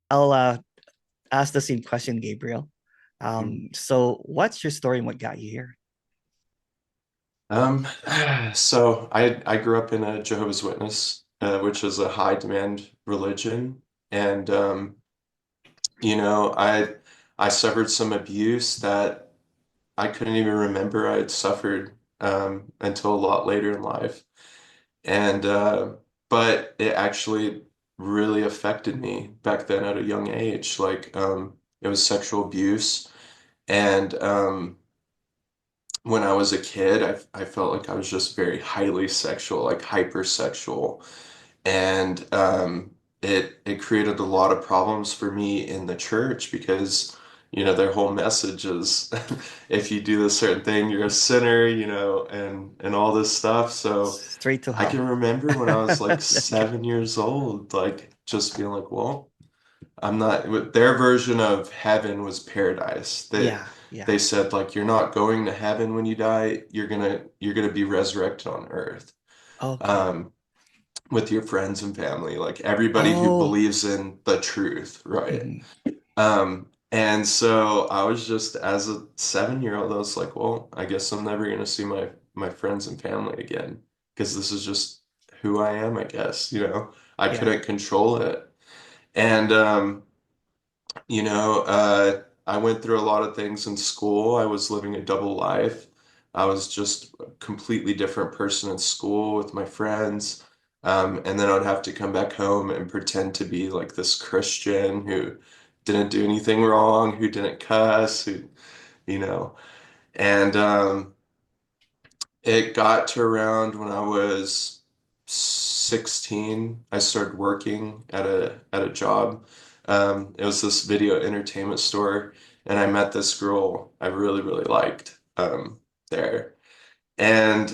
I'll ask the same question, Gabriel. Mm. So what's your story and what got you here? Um, so I grew up in a Jehovah's Witness, which is a high demand religion, and you know, I suffered some abuse that I couldn't even remember I had suffered until a lot later in life, and but it actually really affected me back then at a young age. It was sexual abuse, and when I was a kid, I felt like I was just very highly sexual, like hypersexual, and it created a lot of problems for me in the church because their whole message is if you do this certain thing, you're a sinner, and all this stuff. So Straight to I hell. can remember when I was like That's good. 7 years old, like just being like, well. I'm not, their version of heaven was paradise. Yeah, yeah. They said like you're not going to heaven when you die, you're gonna be resurrected on earth. Okay. Um, with your friends and family, like everybody who Oh, believes in the truth, right? mhm. And so I was just as a 7 year old, I was like, well, I guess I'm never gonna see my friends and family again because this is just who I am, I guess, I Yeah. couldn't control it. And I went through a lot of things in school. I was living a double life. I was just a completely different person in school with my friends. And then I'd have to come back home and pretend to be like this Christian who didn't do anything wrong, who didn't cuss, you know. And it got to around when I was 16, I started working at a job. It was this video entertainment store, and I met this girl I really, really liked there. And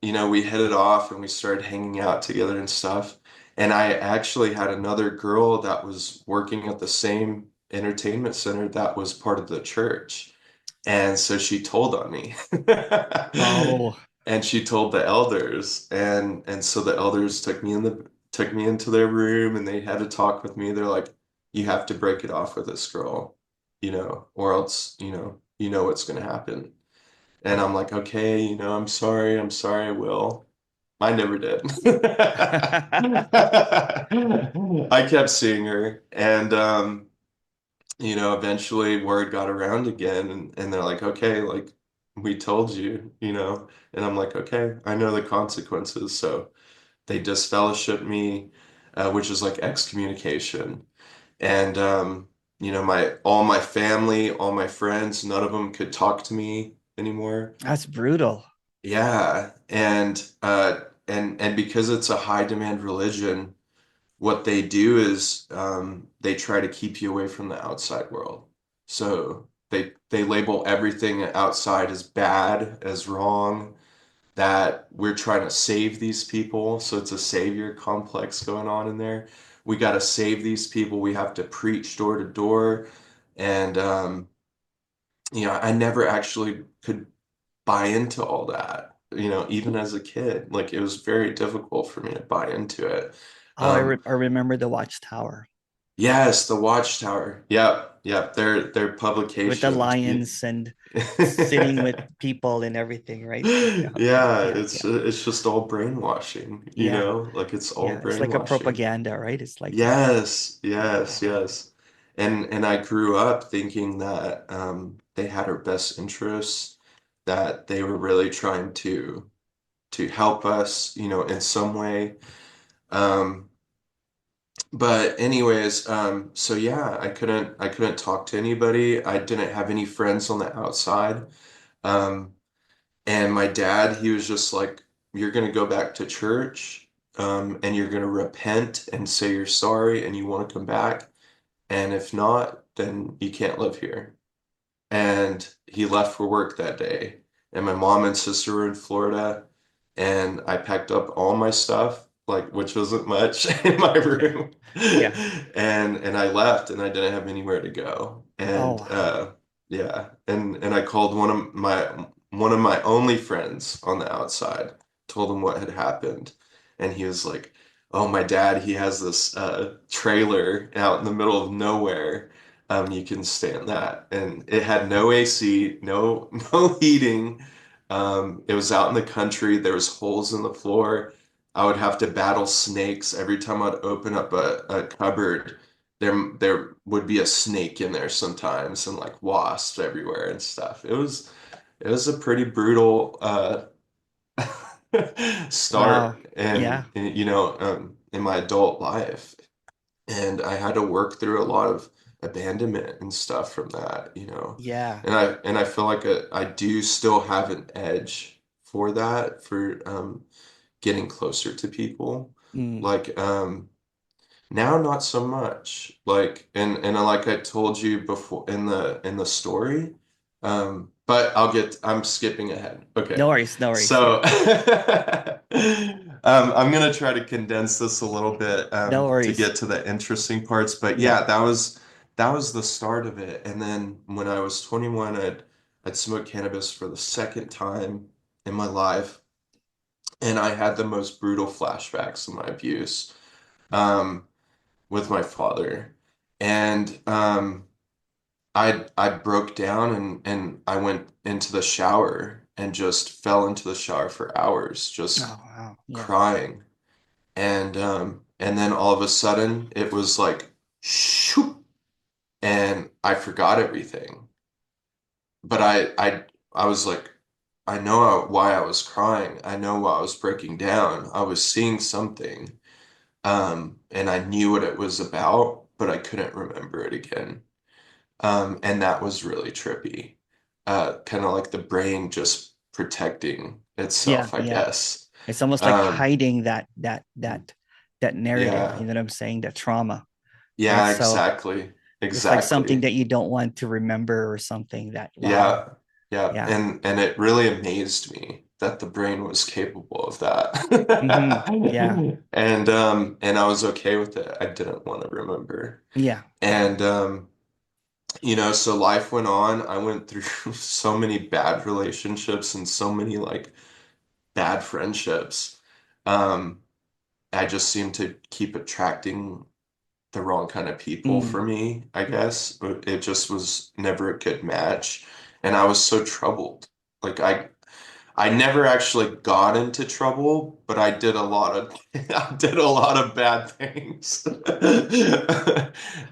we hit it off and we started hanging out together and stuff. And I actually had another girl that was working at the same entertainment center that was part of the church. And so she told on me. Oh, And she told the elders, and so the elders took me into their room and they had to talk with me. They're like, you have to break it off with this girl, or else, what's gonna happen. And I'm like, okay, I'm sorry, I will. I never did. I kept seeing her, and eventually word got around again, and they're like, okay, like we told you, and I'm like, okay, I know the consequences. So they disfellowshipped me, which is like excommunication. And my all my family, all my friends, none of them could talk to me anymore. that's brutal. Yeah, and because it's a high demand religion, what they do is they try to keep you away from the outside world. So they label everything outside as bad, as wrong, that we're trying to save these people. So it's a savior complex going on in there. We got to save these people. We have to preach door to door. And I never actually could buy into all that, even as a kid. Like it was very difficult for me to buy into it. Oh, Um, I remember the Watchtower Yes, the Watchtower. Yep, yep. Their with the publication. lions and sitting with people and everything, right? Okay. Yeah, Yeah, it's yeah, it's just all brainwashing, yeah, like it's all yeah. It's like a brainwashing. propaganda, right? It's like that. Yes, yes, Yeah. yes. And I grew up thinking that they had our best interests, that they were really trying to help us, in some way. Um, But anyways, so yeah, I couldn't talk to anybody. I didn't have any friends on the outside. Um, and my dad, he was just like, you're gonna go back to church, and you're gonna repent and say you're sorry and you want to come back. And if not, then you can't live here. And he left for work that day. And my mom and sister were in Florida, and I packed up all my stuff, like which wasn't much in my Yeah. room. Yeah. And I left and I didn't have anywhere to go. Oh, And wow. yeah, and I called one of my only friends on the outside, told him what had happened, and he was like, Oh, my dad, he has this trailer out in the middle of nowhere. You can stay in that. And it had no AC, no no heating. It was out in the country. There was holes in the floor. I would have to battle snakes every time I'd open up a cupboard. There would be a snake in there sometimes and like wasps everywhere and stuff. It was a pretty brutal Wow. start Yeah. in my adult life. And I had to work through a lot of abandonment and stuff from that. Yeah. And I feel like I do still have an edge for that, for getting closer to people. Mm. Like now, not so much. Like, and like I told you before in the story, but I'm skipping ahead. No Okay, worries. No worries. Yeah. so I'm gonna try to condense this a little bit No to worries. get to the interesting parts. But Yeah. yeah, that was the start of it. And then when I was 21, I'd smoked cannabis for the second time in my life, and I had the most brutal flashbacks of my abuse. Um, with my father. And I broke down and I went into the shower and just fell into the shower for hours, Oh, just wow. Yeah. crying. And then all of a sudden it was like shoop, and I forgot everything. But I was like, I know why I was crying. I know why I was breaking down. I was seeing something. And I knew what it was about, but I couldn't remember it again. And that was really trippy. Kind of like the brain just protecting Yeah. itself, I Yeah. guess. It's almost like Um, hiding that narrative, yeah, you know what I'm saying? That trauma, right? yeah, So exactly, it's like something exactly. that you don't want to remember or something that, wow. Yeah, yeah, Yeah. and it really amazed me that the brain was capable of that. Yeah. And I was okay with it. I didn't want to remember. Yeah. Yeah. And so life went on. I went through so many bad relationships and so many like bad friendships. Um, I just seemed to keep attracting the wrong kind of people Mm. for me, I guess. But it just was never a good match. And I was so troubled. Like I never actually got into trouble, but I did a lot of I did a lot of bad things.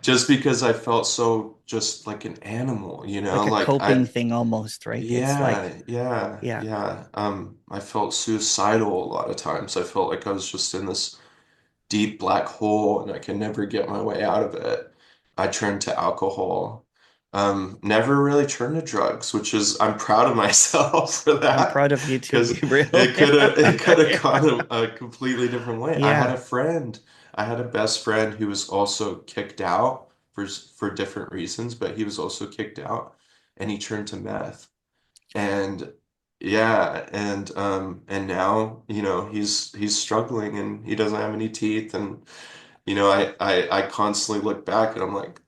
Just because I felt so just like an animal, Like a like coping thing almost, right? It's like, yeah, yeah, yeah. yeah. I felt suicidal a lot of times. I felt like I was just in this deep black hole and I could never get my way out of it. I turned to alcohol. Never really turned to drugs, which is I'm proud of myself for I'm that proud of you too, because Gabriel. it could have gone a completely different way. I had a Yeah. friend, I had a best friend who was also kicked out for different reasons, but he was also kicked out and he turned to meth. And yeah, and now, he's struggling and he doesn't have any teeth. And I constantly look back and I'm like,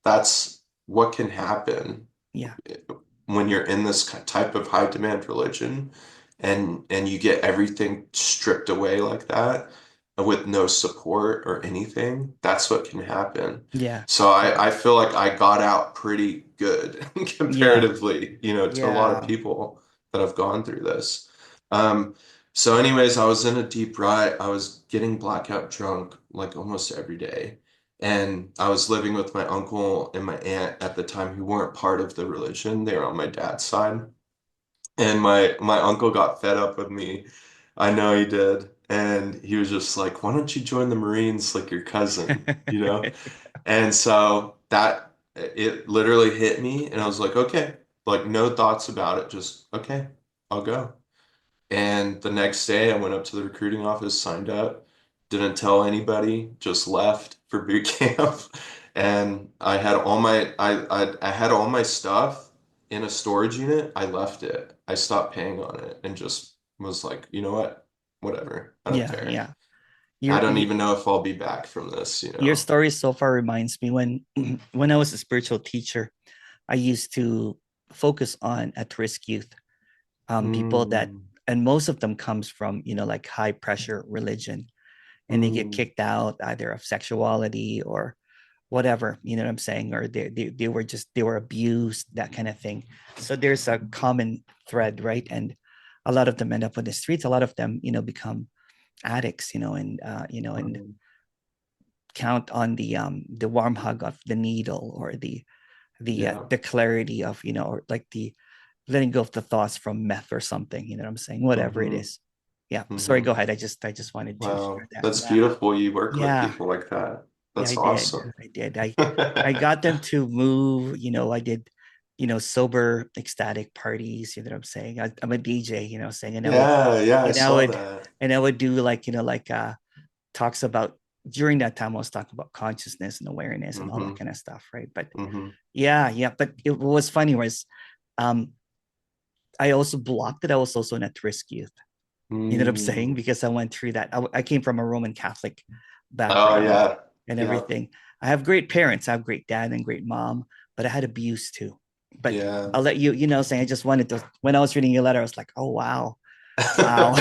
that's what can happen Yeah. when you're in this type of high demand religion, and you get everything stripped away like that with no support or anything. That's what can happen. Yeah. So Yeah. I feel like I got out pretty good Yeah. comparatively, to a lot of Yeah. people that have gone through this. Um, so anyways, I was in a deep rut. I was getting blackout drunk like almost every day. And I was living with my uncle and my aunt at the time who weren't part of the religion. They were on my dad's side. And my uncle got fed up with me. I know he did. And he was just like, "Why don't you join the Marines like your cousin?" You know? And so that it literally hit me and I was like, "Okay." Like no thoughts about it, just okay, I'll go. And the next day, I went up to the recruiting office, signed up, didn't tell anybody, just left for boot camp. And I had all my stuff in a storage unit. I left it. I stopped paying on it and just was like, you know what? Whatever. I don't Yeah. care. Yeah. I Your don't you, even know if I'll be back from this, you your know. story so far reminds me when when I was a spiritual teacher, I used to focus on at-risk youth, people that, Mm, and most of them comes from, like high pressure religion. and they get Mm, kicked out either of sexuality or whatever, you know what I'm saying, or they were just they were abused, that kind of thing. So there's a common thread, right? And a lot of them end up on the streets. A lot of them, become addicts, and mm, count on the warm hug of the needle, or yeah. the clarity of, or like the letting go of the thoughts from meth or something, you know what I'm saying, whatever it Hmm. is. Yeah, sorry, go Hmm. ahead. I just wanted to share Wow, that. that's Yeah. beautiful. You work with Yeah. people like that. Yeah, I That's did. awesome. I did. I got them to move, I did, sober ecstatic parties, you know what I'm saying? I'm a DJ, saying, and I would Yeah, yeah, I and I saw would that. and I would do like, talks about, during that time I was talking about consciousness and awareness and all that Hmm. kind of stuff, right? But Hmm. yeah, yeah. But it was funny was, um I also blocked it. I was also an at-risk youth. You know what I'm saying? Mm. Because I went through that. I came from a Roman Catholic Oh background yeah. and Yeah. everything. I have great parents. I have great dad and great mom, but I had abuse too. But Yeah. I'll let you, saying I just wanted to, when I was reading your letter, I was like, oh, wow. Wow.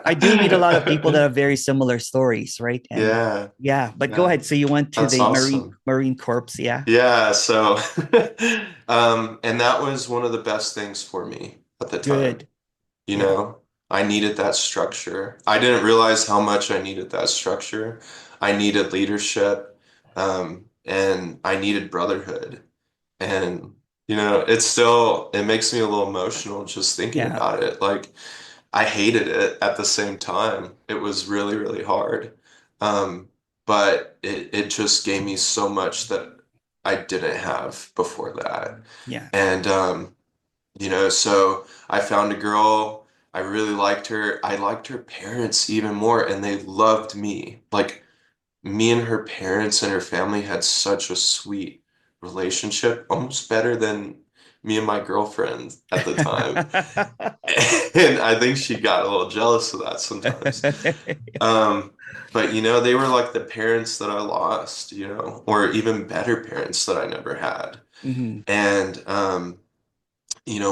I do meet a lot of people that have very similar stories, right? And Yeah. yeah, but go Yeah. ahead. So you went to That's the Marine awesome. Marine Corps, yeah? Yeah, so and that was one of the best things for me at the time. Good. You Yeah. know, I needed that structure. I didn't realize how much I needed that structure. I needed leadership, and I needed brotherhood. And, it makes me a little emotional just thinking Yeah. about it. Like, I hated it at the same time. It was really, really hard. Um, but it just gave me so much that I didn't have before that. Yeah. And, so I found a girl. I really liked her. I liked her parents even more, and they loved me. Like, me and her parents and her family had such a sweet relationship, almost better than me and my girlfriend at the time. And I think she got a little jealous of that sometimes. Um, but they were like the parents that I lost, or even better parents that I never had. Mhm. And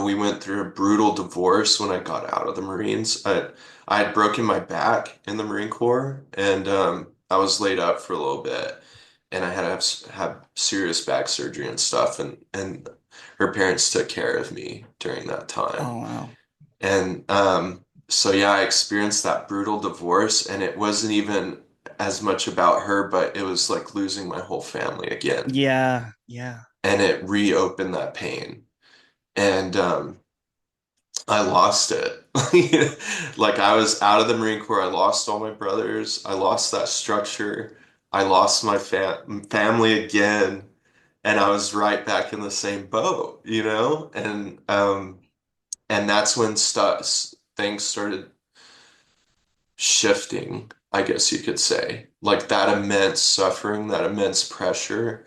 we went through a brutal divorce when I got out of the Marines. I had broken my back in the Marine Corps, and I was laid up for a little bit, and I had to have serious back surgery and stuff, and her parents took care of me during that time. Oh, wow. And so yeah, I experienced that brutal divorce, and it wasn't even as much about her, but it was like losing my whole family again, Yeah. Yeah. and it reopened that pain. And I lost it. Like I was out of the Marine Corps. I lost all my brothers. I lost that structure. I lost my family again, and I was right back in the same boat. And that's when things started shifting, I guess you could say. Like that immense suffering, that immense pressure.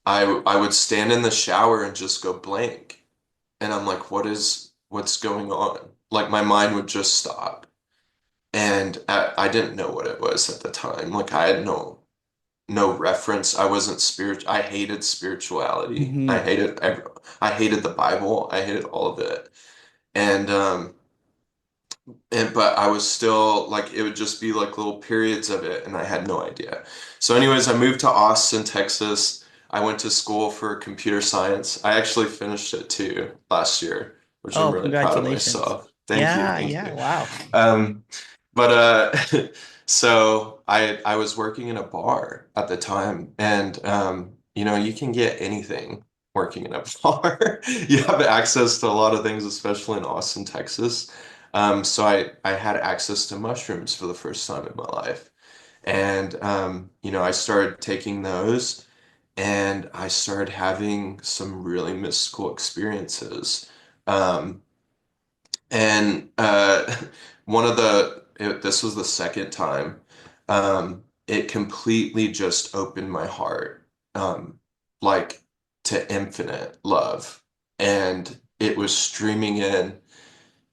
I would stand in the shower and just go blank. And I'm like, what's going on? Like my mind would just stop. And I didn't know what it was at the time. Like I had no reference. I wasn't spiritual. I hated spirituality. Hmm. I hated the Bible. I hated all of it. And but I was still like it would just be like little periods of it and I had no idea. So anyways, I moved to Austin, Texas. I went to school for computer science. I actually finished it too last year, which I'm Oh, really proud of congratulations. myself. Thank you, Yeah. thank Yeah. you. Wow. Um, but so I was working in a bar at the time, and you can get anything working in a bar. You have access to a lot of things, especially in Austin, Texas. So I had access to mushrooms for the first time in my life. And I started taking those and I started having some really mystical experiences. Um, and this was the second time, it completely just opened my heart, like to infinite love. And it was streaming in.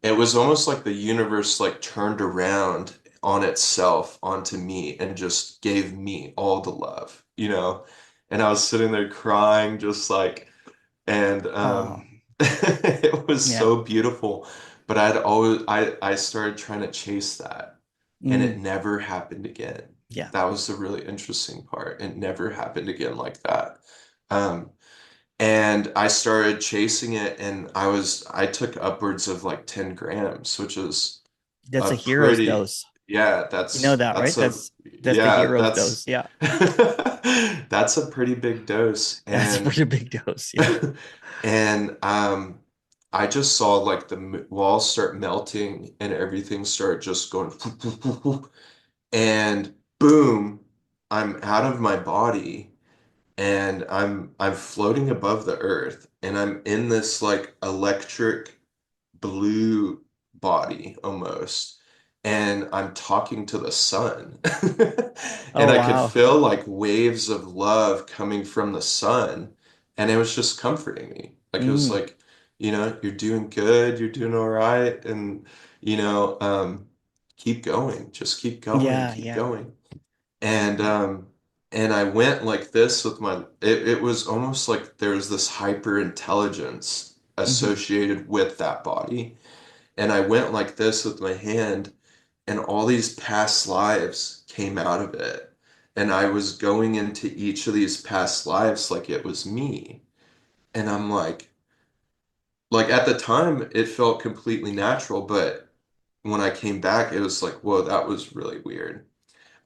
It was almost like the universe like turned around on itself onto me and just gave me all the love. And I was sitting there crying, just like, and Oh, it was yeah. so beautiful. But I started trying to chase that. and it Mm. never happened again. Yeah. That was the really interesting part. It never happened again like that. Um, and I started chasing it, and I took upwards of like 10 grams, which is That's a a hero's pretty, dose. yeah, You know that, right? That's the yeah, hero's dose. Yeah. that's a pretty big dose. That's a And, pretty big dose. Yeah. and, I just saw like the walls start melting and everything start just going, and boom, I'm out of my body and I'm floating above the earth and I'm in this like electric blue body almost. And I'm talking to the sun. And Oh I could wow. feel like waves of love coming from the sun. And it was just comforting me. Like it was Mm. like, you're doing good, you're doing all right. And, you know, um, keep going, just Yeah, keep yeah. going. And I went like this with it was almost like there was this hyper intelligence Hmm. associated with that body. And I went like this with my hand, and all these past lives came out of it. And I was going into each of these past lives like it was me. And I'm like at the time, it felt completely natural, but when I came back, it was like, whoa, that was really weird.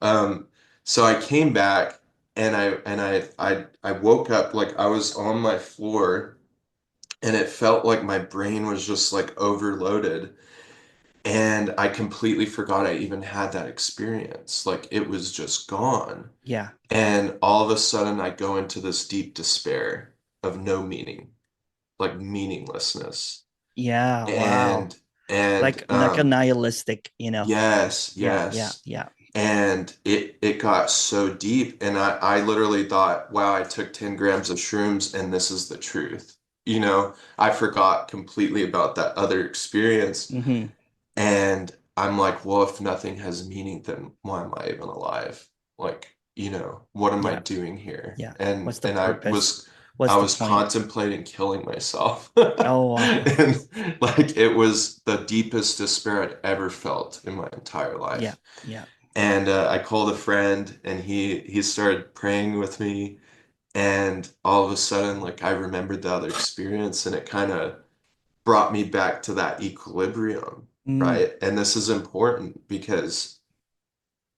Um, so I came back and I woke up like I was on my floor and it felt like my brain was just like overloaded. And I completely forgot I even had that experience. Like it was just gone. Yeah. And all of a sudden I go into this deep despair of no meaning, like meaninglessness. Yeah. Wow. And and Like a nihilistic, you know. yes, Yeah, yeah, yes. yeah. And it got so deep and I literally thought, wow, I took 10 grams of shrooms and this is the truth. I forgot completely about that other experience. Hmm. And I'm like, well, if nothing has meaning, then why am I even alive? Like, what am I Yeah, doing here? yeah. And What's the and purpose? I What's the was point? contemplating killing myself. Oh wow. And like it was the deepest despair I'd ever felt in my entire Yeah, life. yeah. And I called a friend and he started praying with me. And all of a sudden, like I remembered the other experience and it kind of brought me back to that equilibrium, Mm. right? And this is important because,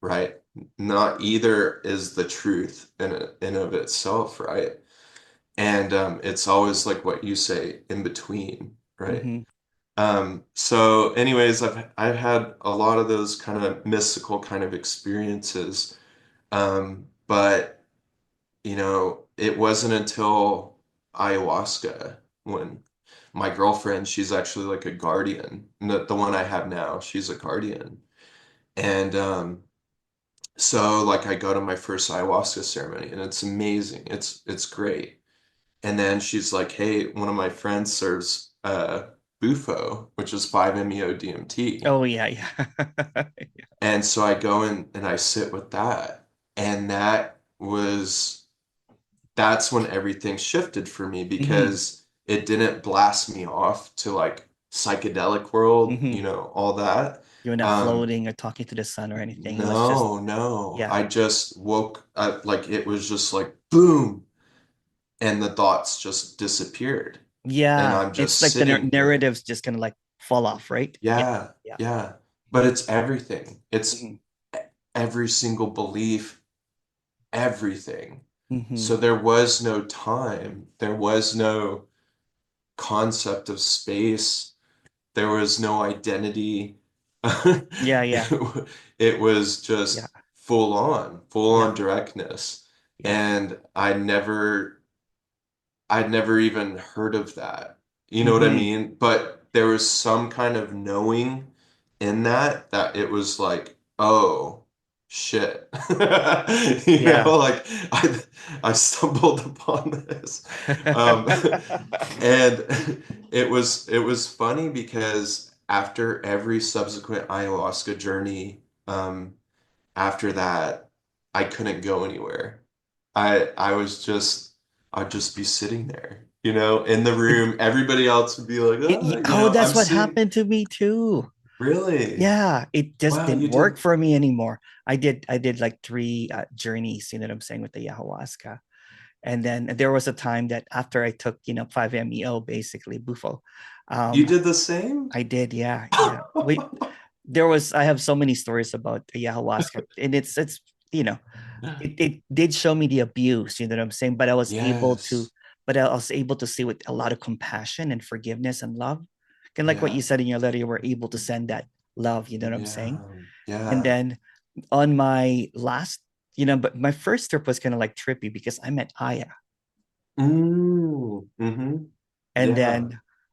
right, not either is the truth in of itself, right? And it's always like what you say, in between, right? Hmm. So anyways, I've had a lot of those kind of mystical kind of experiences. But it wasn't until ayahuasca when my girlfriend, she's actually like a guardian. The one I have now, she's a guardian. And so like I go to my first ayahuasca ceremony and it's amazing. It's great. And then she's like, "Hey, one of my friends serves bufo, which is 5-MeO DMT." Oh yeah, yeah. And so I go in and I sit with that. And that's when everything shifted for me Hmm. because it didn't blast me off to like psychedelic world, Hmm. all that. You're not Um, floating or talking to the sun or anything. It was just, no, no. yeah, I just woke up like it was just like boom, and the thoughts just disappeared. And yeah. I'm It's just like the sitting there. narratives just gonna like fall off, right? Yeah, Yeah, yeah. yeah. But it's everything. It's Hmm. every single belief, everything. Hmm. So there was no time. There was no concept of space. There was no identity. Yeah, yeah, It was yeah, just full yeah, on directness. yeah. And I'd never even heard of that. You know what I Hmm. mean? But there was some kind of knowing in that it was like, oh shit. Yeah. Like I stumbled upon this. Um, and it was funny because after every subsequent ayahuasca journey, after that, I couldn't go anywhere. I was just I'd just be sitting there, in the room. Everybody else would be like, Oh, I'm that's what seeing. happened to me too. Really? Yeah, it just Wow, didn't you work did. for me anymore. I did like three journeys, you know what I'm saying, with the ayahuasca. And then there was a time that after I took, 5-MeO, basically bufo, You um, did the same? I did, yeah, yeah. I have so many stories about ayahuasca, and it's you know, it did show me the abuse, you know what I'm saying, Yes. but I was able to see with a lot of compassion and forgiveness and love. And like what Yeah. you said in your letter, you were able to send that love, you know what I'm saying? Yeah. And Yeah. then on my last, but my first trip was kind of like trippy because I met Aya. Mm-hmm. And Yeah.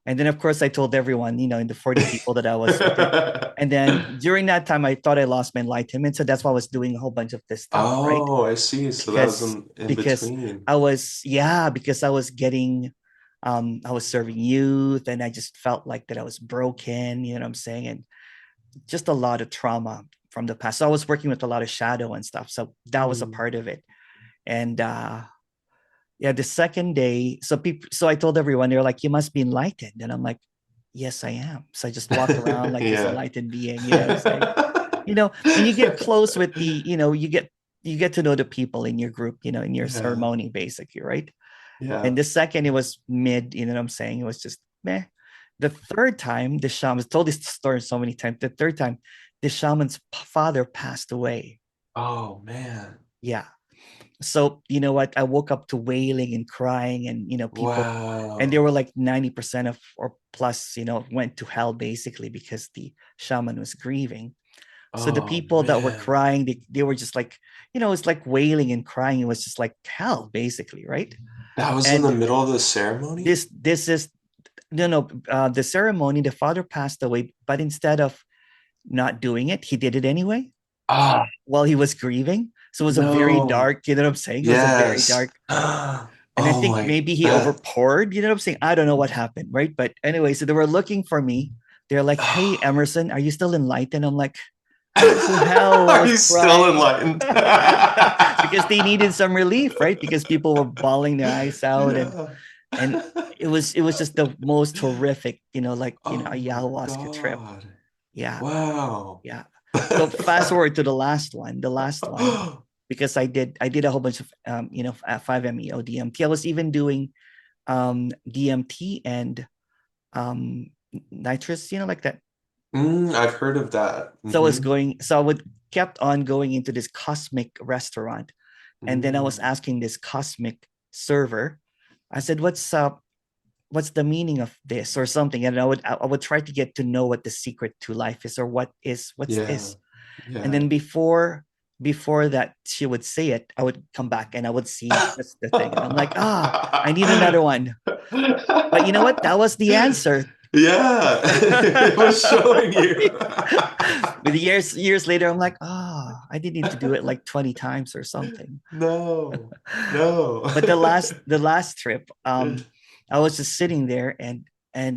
then of course I told everyone, in the 40 people that I was with it. And then during that time I thought I lost my enlightenment. So that's why I was doing a whole bunch of this stuff, right? Oh, I see. So that was Because in because between. because I was getting I was serving youth and I just felt like that I was broken, you know what I'm saying? And just a lot of trauma from the past. So I was working with a lot of shadow and stuff. So that was a Mm. part of it. And yeah, the second day, so I told everyone, they're like, you must be enlightened. And I'm like, yes, I am. So I just walked around like this Yeah. enlightened being, you know what I'm saying? And you get close with you get to know the people in your group, in your Yeah. ceremony, basically, right? And Yeah. the second, it was mid, you know what I'm saying? It was just meh. The third time, the shaman's told this story so many times. The third time, the shaman's father passed away. Oh man. Yeah. So you know what? I woke up to wailing and crying, and people, and there Wow. were like 90% of or plus, went to hell basically because the shaman was grieving. So the Oh people that were man. crying, they were just like, it's like wailing and crying. It was just like hell, basically, right? That was in the And middle of the ceremony? this is no, the ceremony, the father passed away, but instead of not doing it, he did it anyway Ah, while he was grieving. So it was a very no. dark, you know what I'm saying? It was a very Yes. dark, and I Oh think my, maybe he that. overpoured, you know what I'm saying? I don't know what happened, right? But anyway, so they were looking for me. They're like, hey, Emerson, are you still enlightened? I'm like, go to hell. I Are was you still crying enlightened? because they needed some relief, right? Because people were bawling their eyes out, and Yeah. and it was just the most horrific, like, Oh my ayahuasca trip. God. Yeah, Wow. yeah. So fast forward to the last one, because I did a whole bunch of 5-MeO DMT. I was even doing DMT and nitrous, like that. I've heard of that. So I would kept on going into this cosmic restaurant, and then I was Mm, asking this cosmic server. I said, what's the meaning of this or something, and I would try to get to know what the secret to life is, or what's yeah. this. And Yeah. then before that she would say it, I would come back and I would see just the thing, and I'm like, I need another one. But you know what, that was the answer. Yeah. It was showing you. With years later, I'm like, I didn't need to do it like 20 times or something. No. No. But the last trip, I was just sitting there, and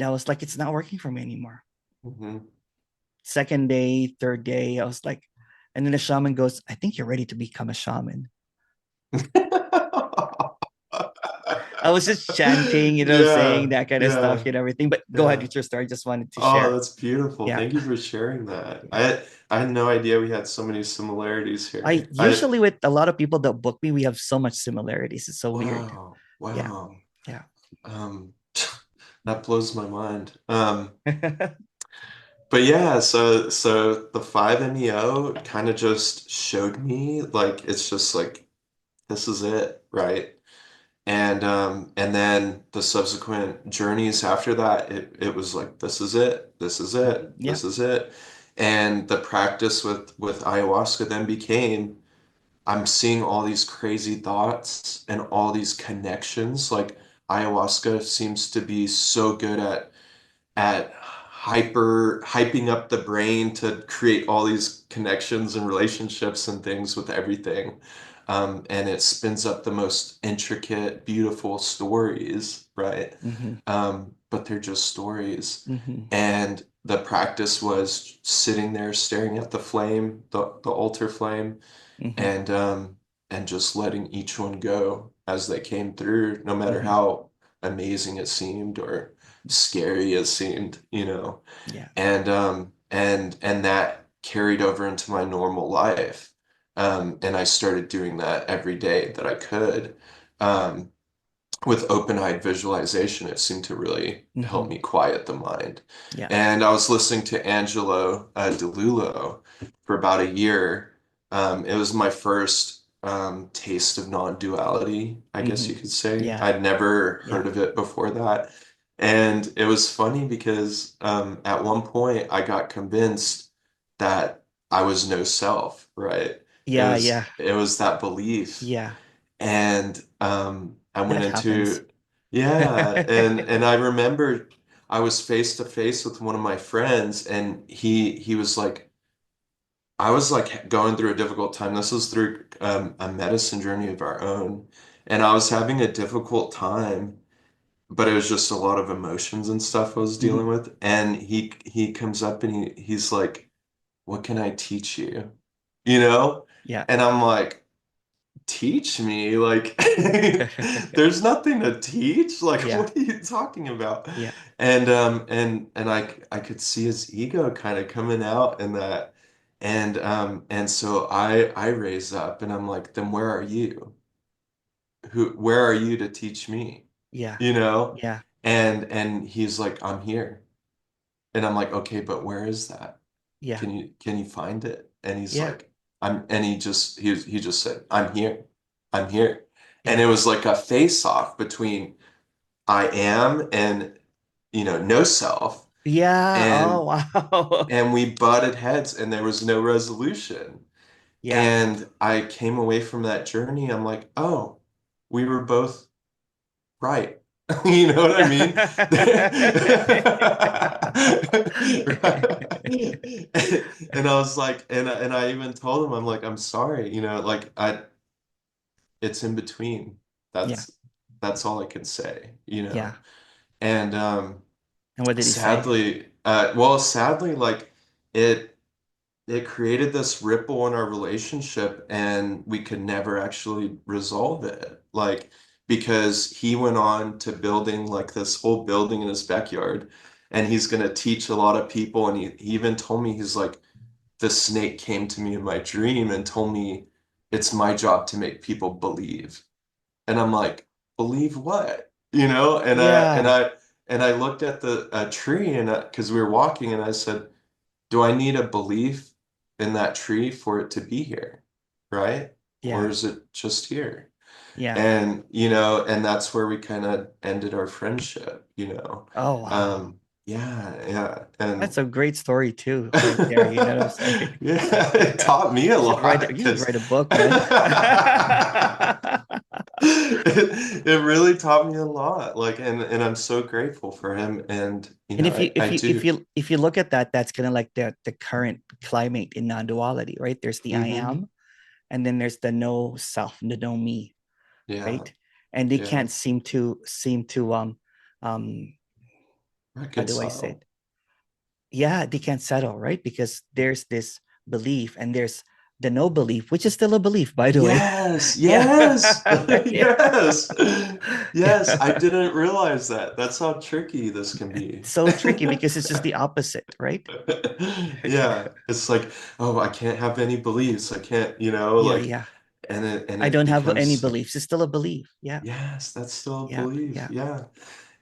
I was like, it's not working for me anymore. Mhm. Second day, third day, I was like, and then the shaman goes, I think you're ready to become a shaman. I was just chanting, saying Yeah, that kind of stuff yeah, and everything. But go ahead yeah. with your story. I just wanted to Oh, share. that's beautiful. Yeah. Thank you for sharing that. Yeah. I had no idea we had so many similarities I here. usually, with a lot of people that book me, we have so much similarities. It's so weird. Wow, Yeah. wow. Yeah. Um, that blows my mind. But yeah, so the 5-MeO kind of just showed me like it's just like this is it, right? And then the subsequent journeys after that, it was like this is it, this is it, Yeah. this is it. And the practice with ayahuasca then became I'm seeing all these crazy thoughts and all these connections. Like ayahuasca seems to be so good at hyping up the brain to create all these connections and relationships and things with everything. And it spins up the most intricate, beautiful stories, right? Mm-hmm. But they're just stories. Mm-hmm. And the practice was sitting there staring at the flame, the altar flame, Mm-hmm. and um, and just letting each one go as they came through, no matter Mm-hmm. how amazing it seemed or scary it seemed. Yeah. and that carried over into my normal life. And I started doing that every day that I could. Um, with open-eyed visualization, it seemed to really help Mm-hmm. me quiet the mind. Yeah. And I was listening to Angelo DeLulo for about a year. It was my first taste of non-duality, I guess you Mm-hmm. could say. Yeah. I'd never Yeah. heard of it before that. And it was funny because at one point I got convinced that I was no self, right? It Yeah. was Yeah. it was that belief. Yeah. And I went That happens. into, yeah, and I remember I was face to face with one of my friends, and he was like, I was like going through a difficult time. This was through a medicine journey of our own, and I was having a difficult time, but it was just a lot of emotions and stuff I was dealing Hmm. with. And he comes up and he's like, "What can I teach you?" You know? Yeah. And I'm like, teach me, like there's nothing to teach, like Yeah. what are you talking about? Yeah. And I could see his ego kind of coming out in that. And so I raise up and I'm like, then where are you? Where are you to teach me, Yeah. you know? Yeah. And he's like, I'm here. And I'm like, okay, but where is that? Yeah. Can you find it? And he's Yeah. like, and he just said, I'm here. I'm here. And Yeah. it was like a face off between I am and no self. Yeah. Oh, And wow. and we butted heads and there was no resolution. Yeah. And I came away from that journey. I'm like, oh, we were both right. You know what I mean? And I was like, and I even told him, I'm like, I'm sorry, like it's in between. Yeah. That's all I can say, Yeah. And And what did he say? sadly, like it it created this ripple in our relationship and we could never actually resolve it. Like, because he went on to building like this whole building in his backyard and he's going to teach a lot of people. And he even told me, he's like, the snake came to me in my dream and told me it's my job to make people believe. And I'm like, believe what? Yeah. And I looked at the tree and because we were walking and I said, do I need a belief in that tree for it to be here? Right? Or Yeah. is it just here? Yeah. And that's where we kind of ended our friendship. Oh, wow. Yeah, yeah. That's And a great story too, right there. You know what I'm saying? yeah, it taught me a lot You should because write a book, man. it really taught me a lot. Like, and I'm so grateful for him. And And if you I do. if you look at that, that's kind of like the current climate in non-duality, right? There's the I Hmm. am, and then there's the no self, the no me, Yeah, right? And they yeah. can't seem to um how do I say Reconcile. it? Yeah, they can't settle, right? Because there's this belief and there's the no belief, which is still a belief, by the way. Yes, Yeah. yes, Yeah. yes, yes. I didn't realize that. That's how tricky this can be. It's so tricky because it's just the opposite, right? Yeah, it's like, oh, I can't have any beliefs. I can't, Yeah, like, yeah. and I it don't have any becomes, beliefs. It's still a belief. Yeah. yes, that's still a Yeah. belief. Yeah. Yeah.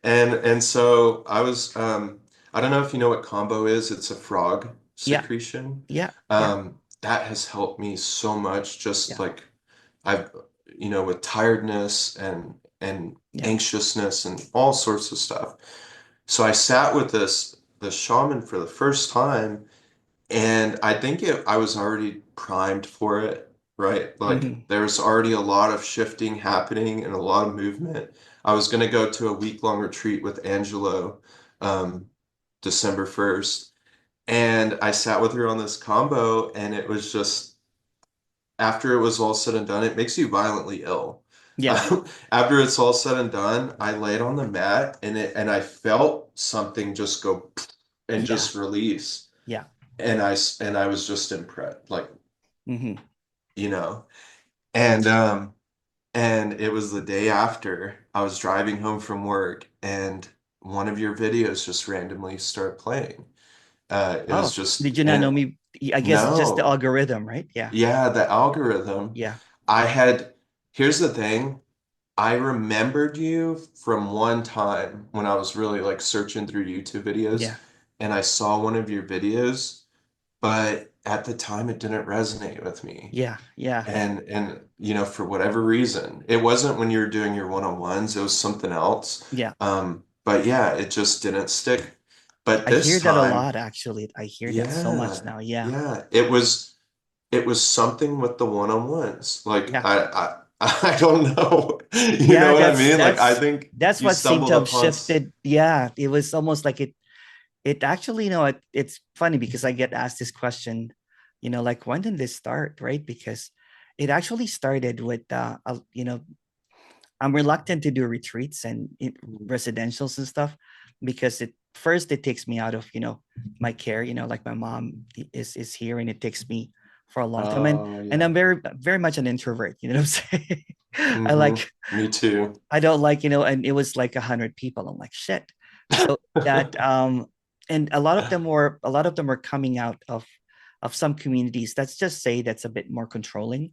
And so I don't know if you know what combo is. It's a frog Yeah. secretion. Yeah. Yeah. That has helped me so much, just Yeah. like I've, with tiredness and Yeah. anxiousness and all sorts of stuff. So I sat with this shaman for the first time, and I think I was already primed for it, right? Like Hmm. there's already a lot of shifting happening and a lot of movement. I was going to go to a week-long retreat with Angelo, um, December 1st, and I sat with her on this combo, and it was just after it was all said and done, it makes you violently ill. Yeah. After it's all said and done, I laid on the mat and I felt something just go and Yeah. just release. Yeah. And I was just impressed, like, Hmm. you know. And it was the day after I was driving home from work and one of your videos just randomly started playing. It was Oh, just, did you not know and me? I guess it's just the no, algorithm, right? Yeah. yeah, the algorithm. Yeah. I had, here's the thing. I remembered you from one time when I was really like searching through YouTube videos Yeah. and I saw one of your videos, but at the time it didn't resonate with me. Yeah. Yeah. And you know, for whatever reason, it wasn't when you were doing your one-on-ones, it was something else. Yeah. But yeah, it just didn't stick. But I hear this that a time, lot, actually. I hear that so much yeah, now. Yeah. yeah, it was something with the one-on-ones. Like Yeah. I don't know. You Yeah. know what I mean? Like I think That's you what seemed to stumbled have upon shifted. Yeah. It was almost like it actually, it's funny because I get asked this question, like when did this start, right? Because it actually started with, I'm reluctant to do retreats and residentials and stuff because it takes me out of, my care, like my mom is here and it takes me for a long time. Oh And yeah. I'm very, very much an introvert, you know what I'm saying? I Hmm. like, Me too. I don't like, and it was like 100 people. I'm like, shit. So that, and a lot of them were coming out of some communities, let's just say, that's a bit more controlling.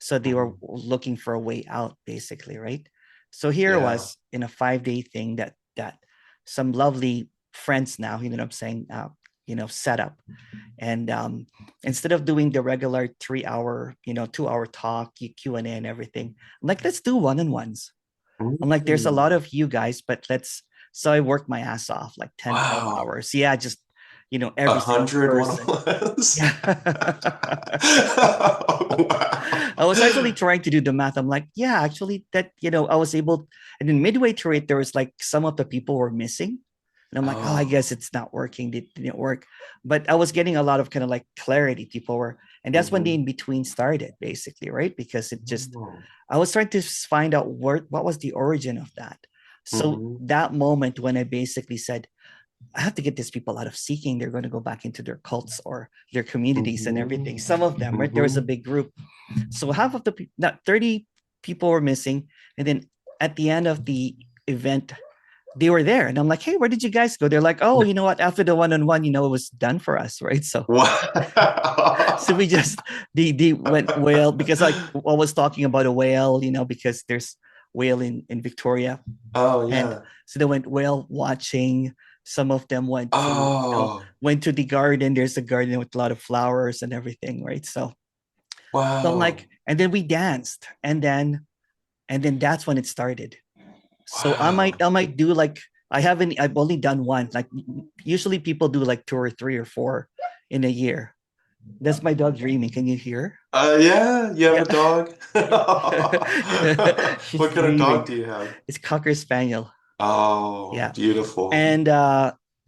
So they were Mhm. looking for a way out, basically, right? So here Yeah. was in a 5-day thing that some lovely friends now, you know what I'm saying, set up. And instead of doing the regular 3 hour, 2 hour talk, Q&A and everything, I'm like, let's do one-on-ones. I'm like, there's a lot Mm. of you guys, but so I worked my ass off like 10, 12 Wow. hours. Yeah, just, A every single hundred person. one-on-ones? Yeah. I was actually Wow. trying to do the math. I'm like, yeah, actually, that, I was able, and then midway through it, there was like some of the people were missing. And I'm like, oh, I guess Oh. it's not working. It didn't work. But I was getting a lot of kind of like clarity. People were, and that's when the Hmm. in between started, basically, right? Because Oh. I was trying to find out what was the origin of that. So Hmm. that moment when I basically said, I have to get these people out of seeking. They're going to go back into their cults or their communities and Hmm. everything. Some of them, right? There was a Hmm. big group. So half of not 30 people were missing. And then at the end of the event, they were there. And I'm like, hey, where did you guys go? They're like, oh, you know what? After the one-on-one, it was done for us, right? So so we Wow. just the went whale because like I was talking about a whale, because there's whale in Victoria. Oh And yeah. so they went whale watching. Some of them Oh, went to the garden. There's a garden with a lot of flowers and everything, right? So I'm like, wow. and then we danced, and then that's when it started. So I might Wow. I might do like, I've only done one. Like usually people do like two or three or four in a year. That's my dog dreaming. Can you hear? Yeah, you have Yeah. a dog? She's What kind of dog dreaming. do you have? It's Cocker Spaniel. Oh, Yeah. beautiful. And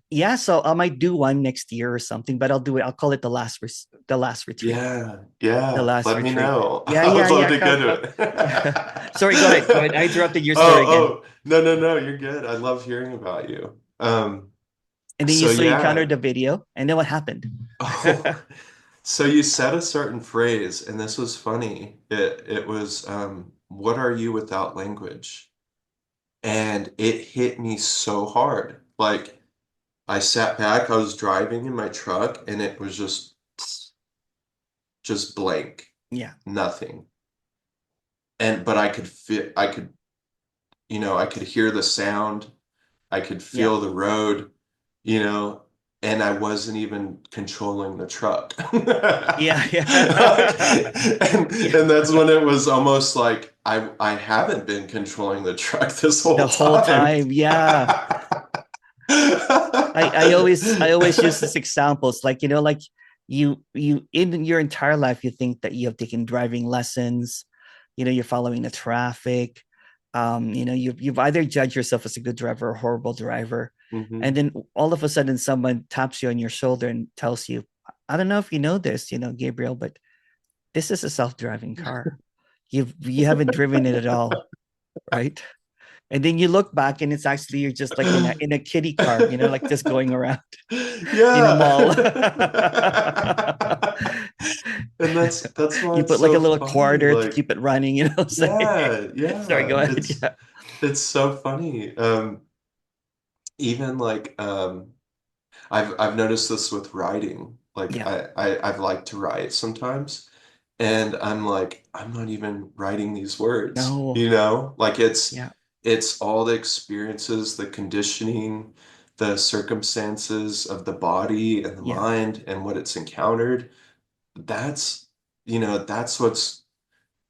yeah, so I might do one next year or something, but I'll call it the last retreat. Yeah, The yeah. last Let me retreat. know. Yeah, I yeah, would love yeah. to go Come, to come. Yeah. Sorry, go ahead. Go ahead. it. I interrupted your story again. Oh, oh, no, no, no, you're good. I love hearing about you. And then So you yeah. encountered the video, and then what happened? Oh, so you said a certain phrase, and this was funny. It was what are you without language? And it hit me so hard. Like I sat back, I was driving in my truck, and it was just blank, Yeah, nothing. And but I could feel, I could, you know, I could hear the sound, I could yeah, feel the road, you know, and I wasn't even controlling the truck. yeah, yeah, yeah. And that's when it was almost like I haven't been controlling the truck this The whole whole time. time, yeah. I always use this examples, like, like you in your entire life you think that you have taken driving lessons, you're following the traffic, you've either judged yourself as a good driver or a horrible driver, and Mhm. then all of a sudden someone taps you on your shoulder and tells you, I don't know if you know this, Gabriel, but this is a self-driving car. You haven't driven it at all, right? And then you look back and it's actually you're just like in a kiddie car, like just going around in a Yeah. mall. And that's why You it's put like a so little funny. quarter to Like, keep it running, say. yeah, Sorry, yeah. go ahead. Yeah. It's so funny. Even like I've noticed this with writing. Like Yeah. I've liked to write sometimes. And I'm like, I'm not even writing these words, No. you know? Like Yeah. it's all the experiences, the conditioning, the circumstances of the body and the Yeah. mind and what it's encountered. That's, that's what's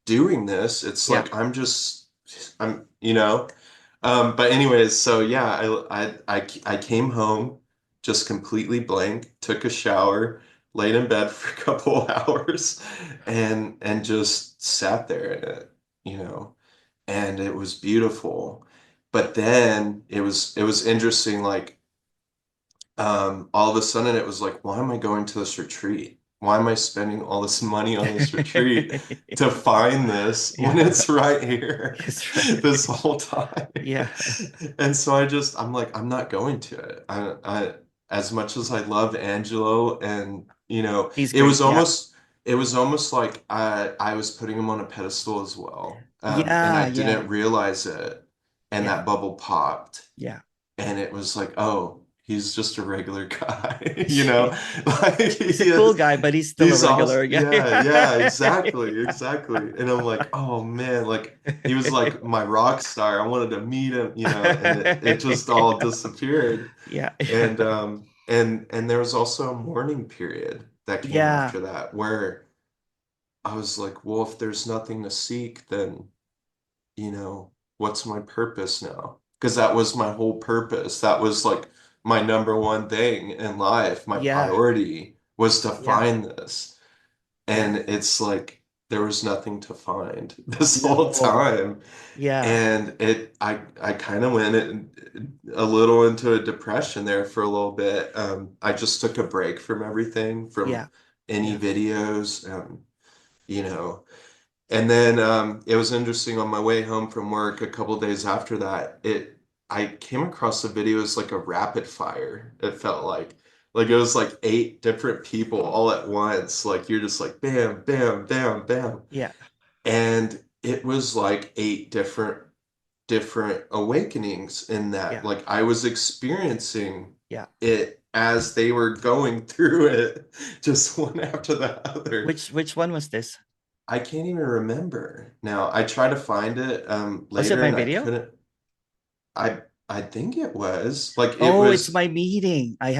doing this. It's Yeah. like I'm. But anyways, so yeah, I came home just completely blank, took a shower, laid in bed for a couple of hours, and just sat there in it, you know, and it was beautiful. But then it was interesting, like all of a sudden it was like, why am I going to this retreat? Why am I spending all this money on this retreat to find this when Yeah. it's right here It's right. this whole time? Yeah. And so I'm like, I'm not going to it. As much as I love Angelo and, He's great. Yeah. it was almost like I was putting him on a pedestal as well. And Yeah. I Yeah. didn't realize it. And Yeah. that bubble popped Yeah. and it was like, oh, he's just a regular guy, you know? Like He's a he cool is, guy, but he's still a he's awesome. regular guy. Yeah, yeah, exactly, exactly. And I'm like, oh man, like he was like my rock star. I wanted to meet him, and it just all disappeared. Yeah. And there was also a mourning period that came Yeah. after that where I was like, well, if there's nothing to seek, then what's my purpose now? Because that was my whole purpose. That was like my number one thing in life. My Yeah. priority was to Yeah. find this. Yeah. And it's like there was nothing to find this whole No. time. Yeah. And I kind of went a little into a depression there for a little bit. I just took a break from everything, from Yeah. any Yeah. videos, you know. And then it was interesting on my way home from work a couple days after that, I came across a video as like a rapid fire. It felt like it was like eight different people all at once. Like you're just like bam, bam, bam, bam. Yeah. And it was like eight different awakenings in that. Yeah. Like I was experiencing Yeah. it as they were going through it, just one after the other. Which one was this? I can't even remember now. I tried to find it Was it later my and I video? couldn't. I think it was like it Oh, it's was. my meeting. I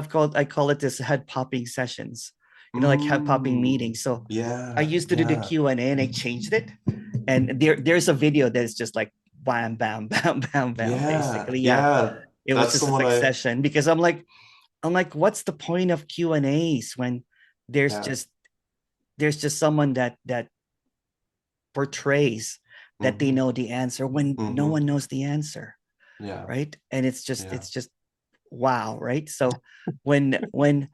call it this head popping sessions. Like head popping Mm, meetings. So I yeah, used to do the yeah. Q&A and I changed it. And there's a video that's just like bam, bam, bam, bam, bam, Yeah, basically. Yeah. yeah. It was That's the just a one I. succession because I'm like, what's the point of Q&As when there's Yeah. just there's just someone that portrays that they Mm-hmm. know the answer when no Mm-hmm. one knows the answer, Yeah. right? And it's just Yeah. it's just wow, right? So when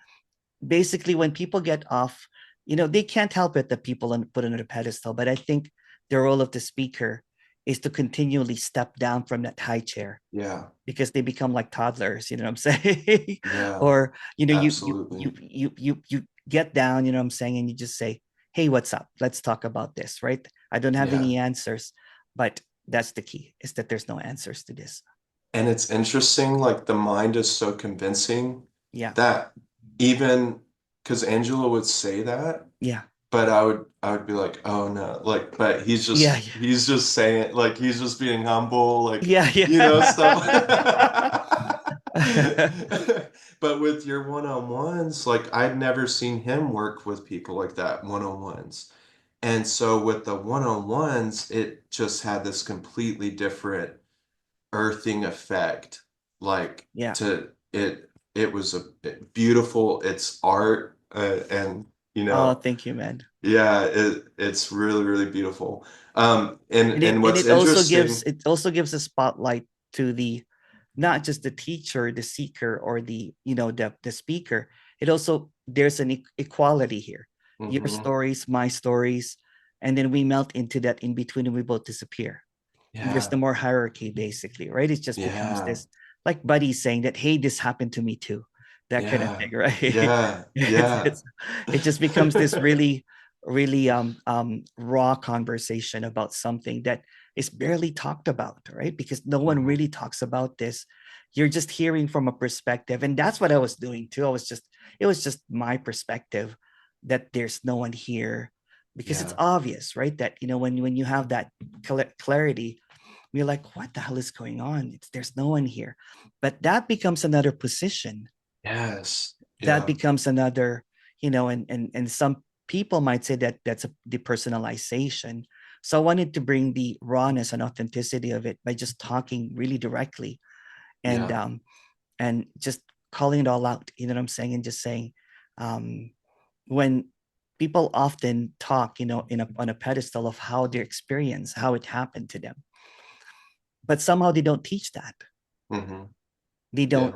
basically when people get off, they can't help it that people put on a pedestal, but I think the role of the speaker is to continually step down from that high chair Yeah. because they become like toddlers, you know what I'm saying? Yeah. Or Absolutely. you get down, you know what I'm saying, and you just say, "Hey, what's up? Let's talk about this," right? I don't have Yeah. any answers, but that's the key, is that there's no answers to this. And it's interesting, like the mind is so convincing Yeah. that even because Angela would say that. Yeah. But I would be like, oh no, like, but he's Yeah. just he's just saying like he's just being humble, like Yeah. stuff. Yeah. But with your one-on-ones, like I'd never seen him work with people like that, one-on-ones. And so with the one-on-ones, it just had this completely different earthing effect. Like Yeah. to it was beautiful, it's art, and Oh, thank you, man. yeah, it's really, really beautiful. And and it and and what's it also gives interesting, it also gives a spotlight to the not just the teacher, the seeker, or the speaker. It also, there's an equality here. Your mhm, stories, my stories, and then we melt into that in between and we both disappear. There's yeah, no more hierarchy, basically, right? It just becomes yeah, this, like buddies saying that, hey, this happened to me too, that kind of yeah, thing, right? yeah, it's, yeah, it's it just becomes this really really raw conversation about something that is barely talked about, right? Because no one Mhm. really talks about this. You're just hearing from a perspective, and that's what I was doing too. It was just my perspective that there's no one here, because it's Yeah. obvious, right? That when you have that clarity, you're like, what the hell is going on? There's no one here. But that becomes another position. Yes. That Yeah. becomes another, and some people might say that that's a depersonalization. So I wanted to bring the rawness and authenticity of it by just talking really directly, and Yeah. just calling it all out. You know what I'm saying? And just saying, um, when people often talk, on a pedestal of how their experience, how it happened to them, but somehow they don't teach that. Hmm. They don't.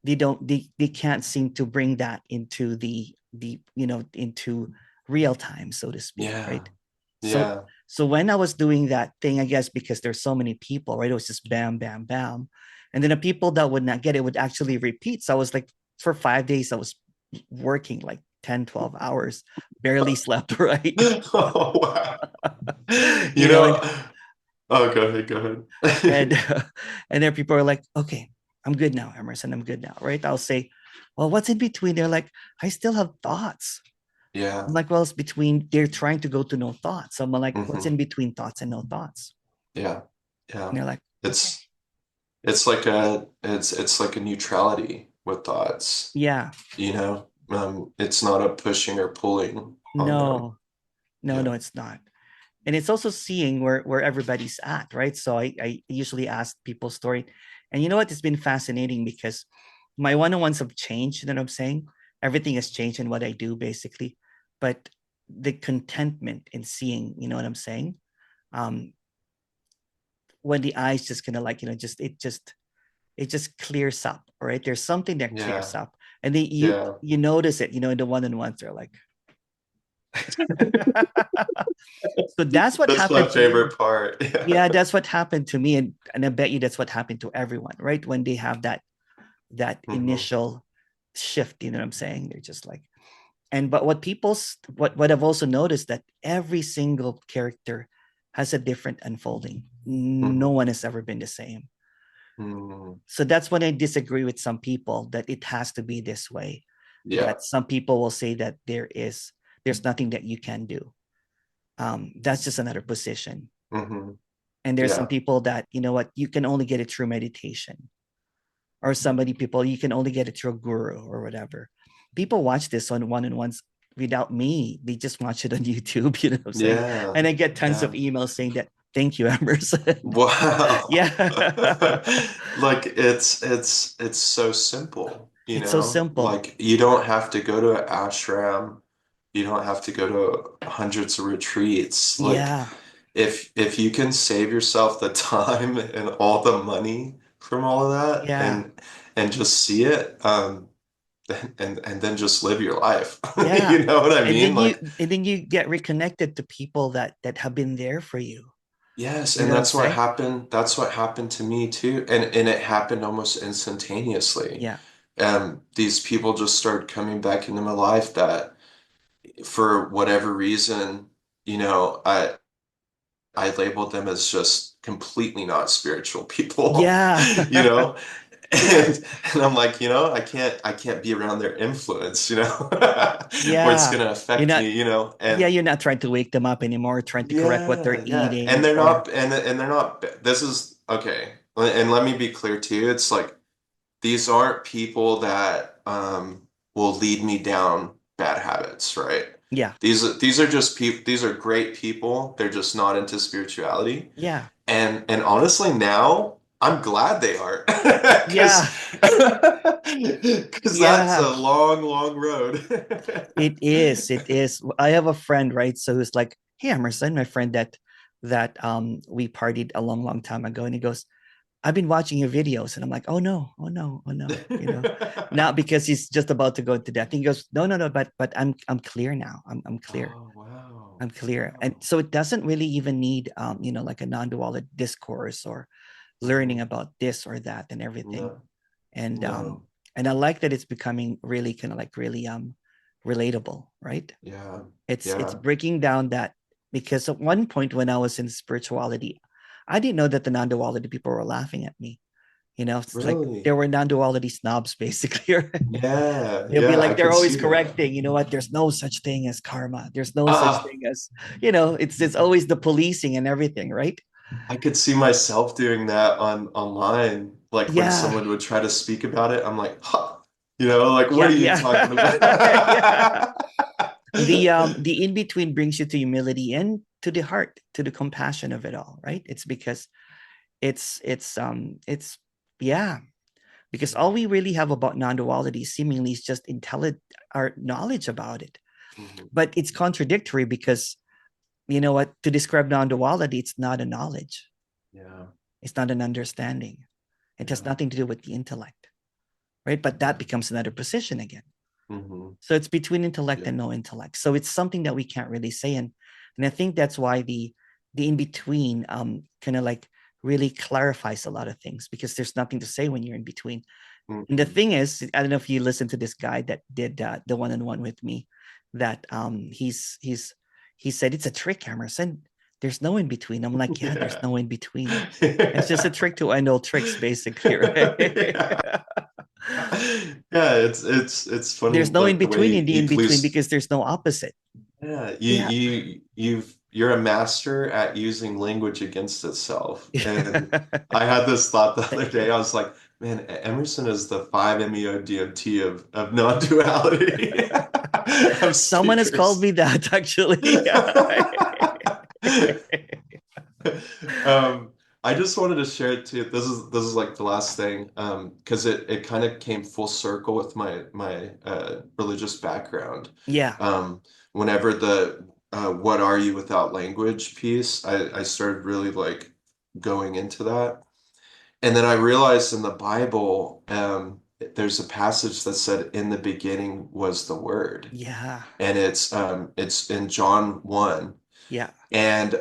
Yeah. They can't seem to bring that into into real time, so to speak, Yeah. right? So Yeah. so when I was doing that thing, I guess because there's so many people, right? It was just bam, bam, bam, and then the people that would not get it would actually repeat. So I was like, for 5 days, I was working like 10, 12 hours, barely slept, right? Oh, wow. You you know, know, and oh, go ahead, go and ahead. and then people are like, okay, I'm good now, Emerson, I'm good now, right? I'll say, well, what's in between? They're like, I still have thoughts. I'm Yeah. like, well, it's between, they're trying to go to no thoughts. So I'm like, what's Hmm. in between thoughts and no thoughts? Yeah. And Yeah. they're like, okay. It's like a neutrality with thoughts, Yeah. it's not a pushing or pulling on them. No, no, Yeah. no, it's not. And it's also seeing where everybody's at, right? So I usually ask people story. And you know what? It's been fascinating because my one-on-ones have changed, you know what I'm saying? Everything has changed in what I do, basically. But the contentment in seeing, you know what I'm saying? Um, when the eyes just kind of like, it just clears up, right? There's something that clears Yeah. up. And then you Yeah. you notice it, in the one-on-ones, they're like, so that's what That's my happened to me. favorite part. Yeah, Yeah. that's what happened to me, and I bet you that's what happened to everyone, right? When they have that Hmm. initial shift, you know what I'm saying? They're just like, and but what I've also noticed, that every single character has a different unfolding. No Hmm. one has ever been the same. Hmm. So that's when I disagree with some people that it has to be this way. Yeah. That some people will say that there's nothing that you can do. That's just another position. Hmm. And there's some Yeah. people that, you know what, you can only get it through meditation, or somebody people you can only get it through a guru or whatever. People watch this on one-on-ones without me. They just watch it on YouTube, you know what I'm saying? Yeah. And I get tons of Yeah. emails saying that, thank you, Emerson. Wow. Yeah. Like it's so simple, It's so simple. Like you don't have to go to an ashram. You don't have to go to hundreds of retreats. Like Yeah. if you can save yourself the time and all the money from all of that Yeah. and just see it, and then just live your life. Yeah. You know what I And mean? then you Like, and then you get reconnected to people that have been there for you. yes, You and know what I'm that's what saying? happened. That's what happened to me too. And it happened almost instantaneously. Yeah. These people just started coming back into my life that for whatever reason, I labeled them as just completely not spiritual people, Yeah. you know? Yeah. And I'm like, I can't be around their influence, or it's Yeah. gonna You're affect not me, yeah, and you're not trying to wake them up anymore, trying to correct what they're yeah, yeah. eating, And they're or not and they're not this is okay. And let me be clear too. It's like these aren't people that will lead me down bad habits, right? yeah. These are just people, these are great people. They're just not into spirituality. Yeah. And honestly now I'm glad they are Yeah. because that's Yeah. a long, long road. It is. It is. I have a friend, right? So who's like, hey, Emerson, my friend that we partied a long, long time ago. And he goes, I've been watching your videos. And I'm like, oh no, oh no, oh no, Not because he's just about to go into that. He goes, no, no, no, but I'm clear now. I'm clear. Oh, wow. I'm clear. And Wow. so it doesn't really even need like a non-duality discourse, or learning Mhm. about this or that and everything. No, And no. and I like that it's becoming really kind of like really relatable, right? Yeah. It's Yeah. breaking down that, because at one point when I was in spirituality, I didn't know that the non-duality people were laughing at me. It's like there Really? were non-duality snobs basically. Yeah. They'll be Yeah. I like, they're could always see that. correcting, what? There's no such thing as karma. There's no such Ah, thing as, it's always the policing and everything, right? I could see myself doing that on online. Like when Yeah. someone would try to speak about it, I'm like, huh, like what Yeah, are you yeah. talking Yeah. about? The in-between brings you to humility and to the heart, to the compassion of it all, right? It's because it's yeah, because all we really have about non-duality seemingly is just our knowledge about it. Mhm. But it's contradictory because, what, to describe non-duality, it's not a knowledge, Yeah. it's not an understanding, it has Yeah. nothing to do with the intellect, right? But that becomes another position again. Hmm. So it's between intellect Yeah. and no intellect. So it's something that we can't really say. And I think that's why the in-between kind of like really clarifies a lot of things, because there's nothing to say when you're in between. And the Hmm. thing is, I don't know if you listened to this guy that did the one-on-one with me, that he said it's a trick, Emerson. There's no in between. I'm like, yeah, there's Yeah. no in between. It's just a trick to end all tricks, basically, right? Yeah. Yeah, it's funny There's no in like the way between in the you in between please. because there's no opposite. Yeah, Yeah. you're a master at using language against itself. And I had this thought the other Thank day. you. I was like, man, Emerson is the 5 MEO DMT of non-duality of Someone has called speakers. me that actually. Um, I just wanted to share it too. This is like the last thing, because it kind of came full circle with my religious background. Yeah. Um, Whenever the what are you without language piece, I started really like going into that. And then I realized in the Bible, there's a passage that said, "In the beginning was the Word," Yeah. and it's in John 1. Yeah. And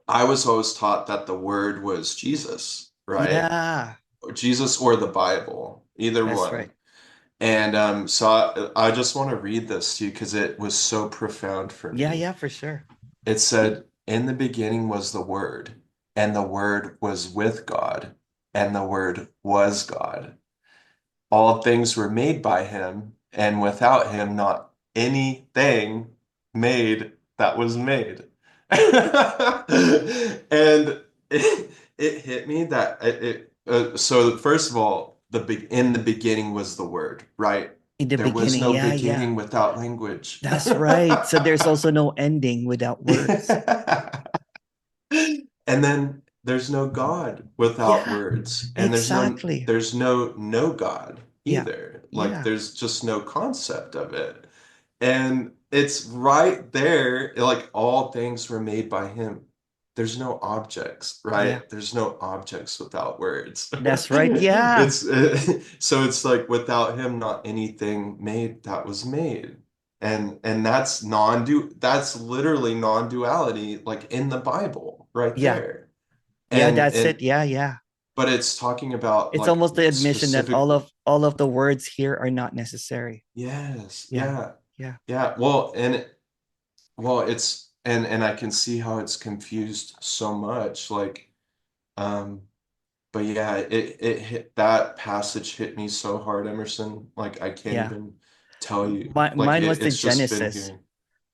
I was always taught that the word was Jesus, right? Yeah. Or Jesus or the Bible, either That's one. right. And so I just want to read this to you because it was so profound for Yeah. me. Yeah. For sure. It said, "In the beginning was the Word, and the Word was with God, and the Word was God. All things were made by him, and without him not anything made that was made." And it hit me that so first of all, in the beginning was the word, right? In the There was beginning. no Yeah. Yeah. beginning without language. That's right. So there's also no ending without words. And then there's no God without Yeah. words. And Exactly. there's no God Yeah. either. Like Yeah. there's just no concept of it. And it's right there, like all things were made by him. There's no objects, Yeah. right? There's no objects without words. That's right. Yeah. It's so it's like without him, not anything made that was made. And that's literally non-duality, like in the Bible, right Yeah. there. Yeah. And That's it. and Yeah. Yeah. but it's talking about It's like almost the admission that all specific. of all of the words here are not necessary. Yes, Yeah. yeah. Yeah. Yeah. Well, it's and I can see how it's confused so much. Like, um, but yeah, it hit that passage hit me so hard, Emerson. Like I can't Yeah. even tell you. Like Mine was the it's just been Genesis. here.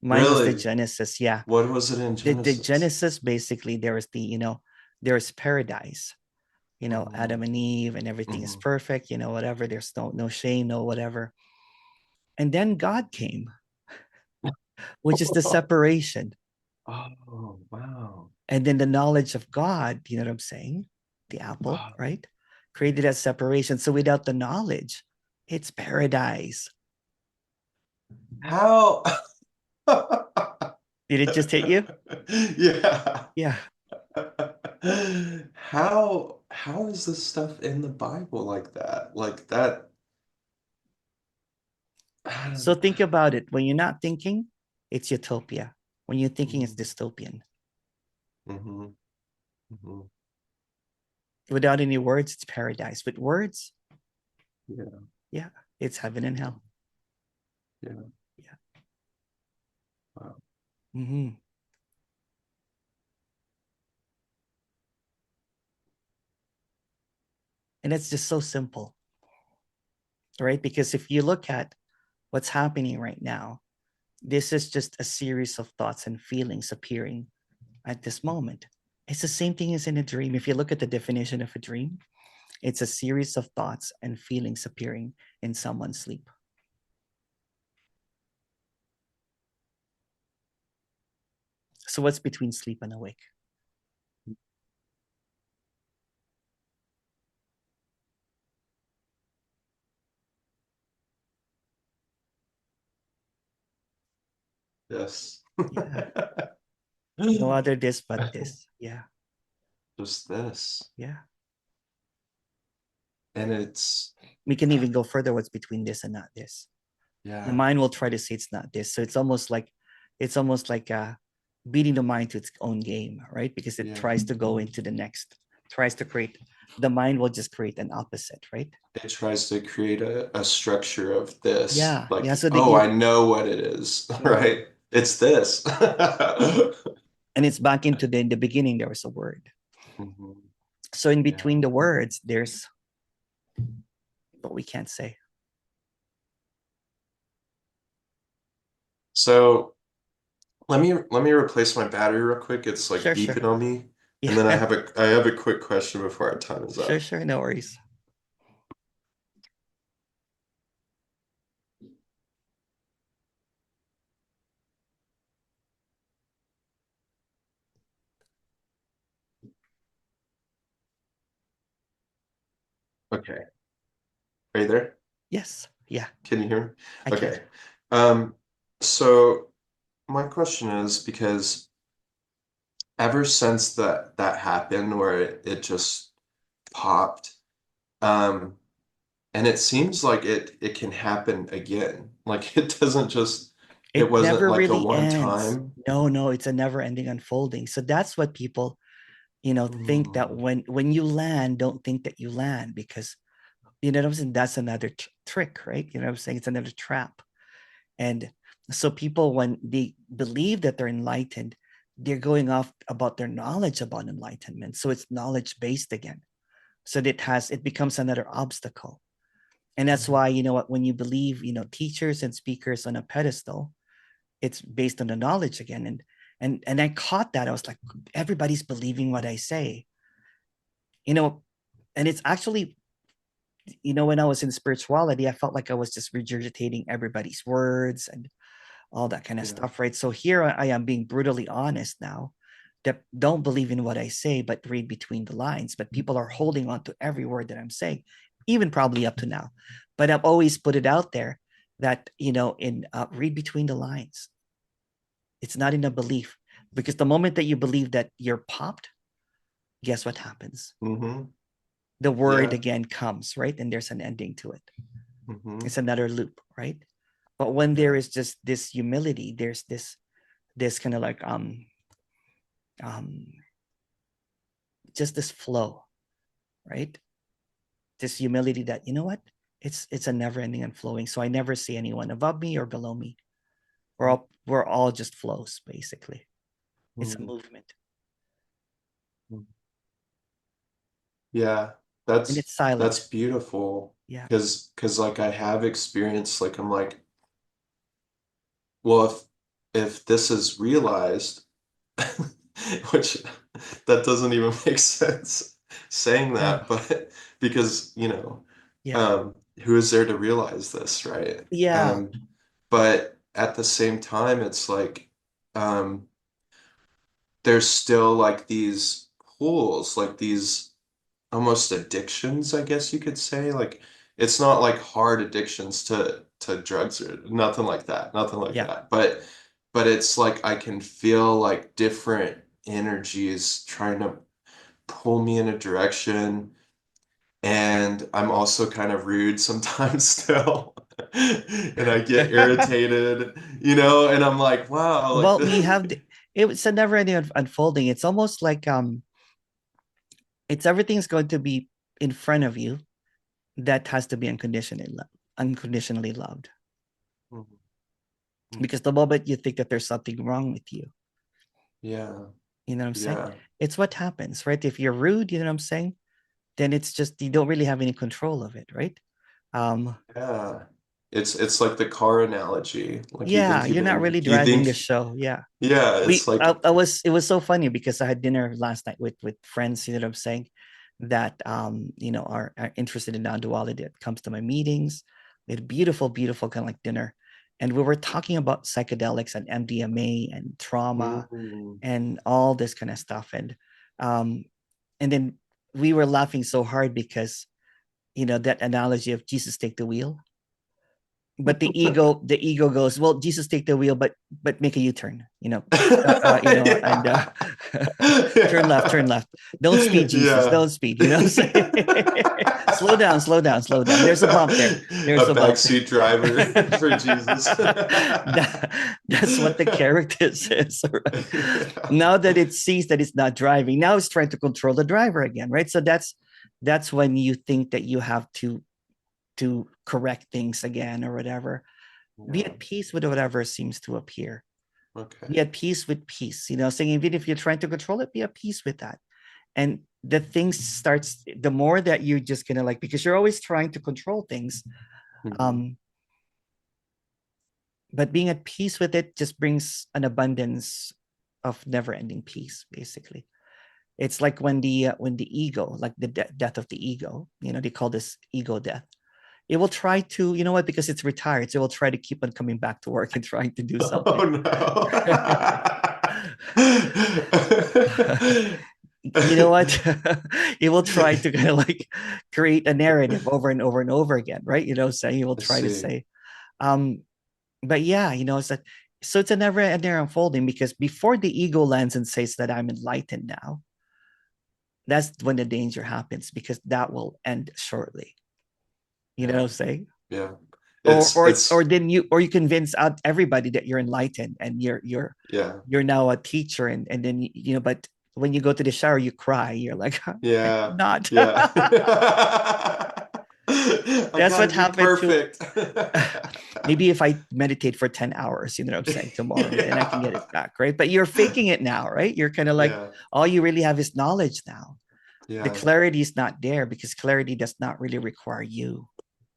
Mine was the Really? Genesis. Yeah. What was it in The Genesis? Genesis, basically, there was there's paradise, Hmm. Adam and Eve, and everything is Hmm. perfect, whatever. There's no shame, no whatever. And then God came, which is the separation. Oh, wow. And then the knowledge of God, you know what I'm saying? The apple, Wow. right? Created that separation. So without the knowledge, it's paradise. How? Did it just hit you? Yeah. Yeah. How is this stuff in the Bible like that? Like that, I So don't. think about it. When you're not thinking, it's utopia. When you're thinking, it's Mhm, dystopian. mhm, mhm. Without any words, it's paradise. With words, Yeah. yeah, it's heaven and hell. Yeah. Yeah. Wow. Mm-hmm. And it's just so simple, right? Because if you look at what's happening right now, this is just a series of thoughts and feelings appearing at this moment. It's the same thing as in a dream. If you look at the definition of a dream, it's a series of thoughts and feelings appearing in someone's sleep. So what's between sleep and awake? Yes. Yeah. No other this but this. Yeah. Just this. Yeah. And it's, We can even go further. What's between this and not this? The yeah, mind will try to say it's not this. So it's almost like beating the mind to its own game, right? Because it yeah. tries to go into the next, tries to create, the mind will just create an opposite, right? It tries to create a structure of this. Yeah. Yeah. Like, So oh, I know what it is, yeah. right? It's this. And it's back into the in the beginning, there was a word. Mhm. So in Yeah. between the words, there's what we can't say. So let me replace my battery real quick. It's like Sure, sure. beeping on me. And then I Yeah. have a quick question before our time is Sure, up. sure. No worries. Okay. Are you there? Yes. Yeah, Can you hear me? I can. Okay. Um, so my question is because ever since that happened where it just popped, um, and it seems like it can happen again. Like it doesn't just it It wasn't never like a really one ends. time. No, no, it's a never-ending unfolding. So that's what people, think that Mm, when you land, don't think that you land because you know what I'm saying. That's another trick, right? You know what I'm saying? It's another trap. And so people, when they believe that they're enlightened, they're going off about their knowledge about enlightenment. So it's knowledge based again. So it becomes another obstacle. And that's mhm. why, you know what, when you believe, teachers and speakers on a pedestal, it's based on the knowledge again. And I caught that. I was like, everybody's believing what I say, you know, and it's actually, when I was in spirituality, I felt like I was just regurgitating everybody's words and all that kind of Yeah. stuff, right? So here I am being brutally honest now that don't believe in what I say, but read between the lines. But people are holding on to every word that I'm saying, even probably up to now. But I've always put it out there that, in read between the lines. It's not in a belief because the moment that you believe that you're popped, guess what happens? Hmm. The word Yeah. again comes, right? And there's an ending to it. Hmm. It's another loop, right? But when there Yeah. is just this humility, there's this kind of like um just this flow, right? This humility that, you know what? It's a never ending and flowing. So I never see anyone above me or below me. We're all just flows, basically. It's a Mhm. movement. Yeah. And That's it's silent. that's beautiful Yeah. because like I have experienced like I'm like, well, if this is realized, which that doesn't even make sense saying No. that, but because, Yeah. who is there to realize this, right? Yeah. But at the same time, it's like, um, there's still like these pulls, like these almost addictions, I guess you could say. Like it's not like hard addictions to drugs or nothing like that, nothing like Yeah. that. But it's like I can feel like different energies trying to pull me in a direction, and I'm also kind of rude sometimes still. And I get irritated, and I'm like, wow, like Well, we this. have it's a never ending unfolding. It's almost like it's everything's going to be in front of you that has to be unconditionally loved. Mm. Because the moment you think that there's something wrong with you, Yeah. you know what I'm saying? Yeah. It's what happens, right? If you're rude, you know what I'm saying? Then it's just you don't really have any control of it, right? Um, Yeah. It's like the car analogy. Like yeah, you're not really you driving think the show. Yeah. yeah, it's like I was it was so funny because I had dinner last night with friends, you know what I'm saying, that are interested in non-duality that comes to my meetings. We had a beautiful, beautiful kind of like dinner. And we were talking about psychedelics and MDMA and trauma mm. and all this kind of stuff. Um and then we were laughing so hard because that analogy of Jesus take the wheel, but the ego goes, well, Jesus take the wheel, but make a u-turn, and turn Yeah. left, don't speed, Jesus, Yeah. don't speed, slow down, slow down, slow down, there's a bump there, there's A a bump backseat driver for there. Jesus. That's what the character says, right? Yeah. Now that it sees that it's not driving, now it's trying to control the driver again, right? So that's when you think that you have to correct things again or whatever. Be Yeah. at peace with whatever seems to appear. Be Okay. at peace with peace, saying even if you're trying to control it, be at peace with that. And the things starts, the more that you're just gonna like, because you're always trying to control things. Mhm. um but being at peace with it just brings an abundance of never ending peace, basically. It's like when the ego, like the death of the ego, they call this ego death. It will try to, you know what, because it's retired, so it will try to keep on coming back to work and trying to do Oh something. no. You know what? It will try to kind of like create a narrative over and over and over again, right? Saying it will I try to see. say, um, but yeah, it's that. So it's a never ending unfolding, because before the ego lands and says that I'm enlightened now, that's when the danger happens, because that will end shortly. You know what Yeah. I'm saying? Yeah. Or It's or or it's then you convince out everybody that you're enlightened and you're yeah. you're now a teacher, and then but when you go to the shower you cry, you're like, I'm Yeah. not. Yeah. I That's gotta what be happened to perfect. maybe if I meditate for 10 hours, what I'm saying, tomorrow, then I can get it Yeah. back, right? But you're faking it now, right? You're kind of like, Yeah. all you really have is knowledge now. The Yeah. clarity is not there, because clarity does not really require you.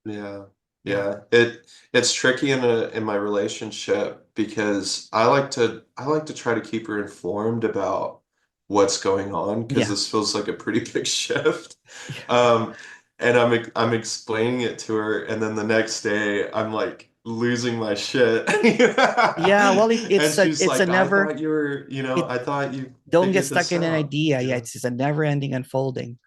Yeah. Yeah. Yeah. It's tricky in my relationship because I like to try to keep her informed about what's going on because Yeah. this feels like a pretty big shift. Yeah. Um and I'm explaining it to her and then the next day I'm like losing my shit. Yeah. Well, And she's it's a like, I never, thought you were, it I thought you don't get figured stuck this in an out, idea. Yeah. It's a never ending unfolding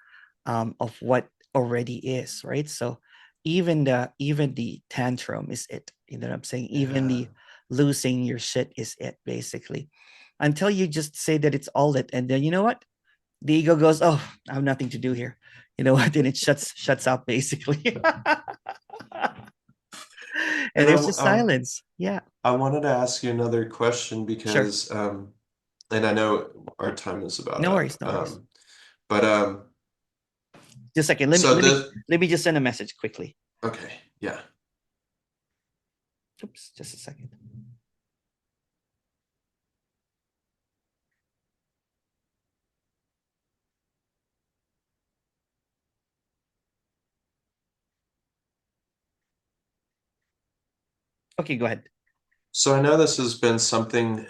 of what already is, right? So even the tantrum is it. You know what I'm saying? Even Yeah. the losing your shit is it, basically. Until you just say that it's all it, and then you know what? The ego goes, "Oh, I have nothing to do here." You know what? Then it shuts up, basically, and And there's just silence. Yeah, I wanted to ask you another question sure. because, and I know our time is about No up. worries, no worries. But Just a second. Let me so let me this, let me just send a message quickly. okay, yeah. Oops, just a second. Okay, go ahead. So I know this has been something,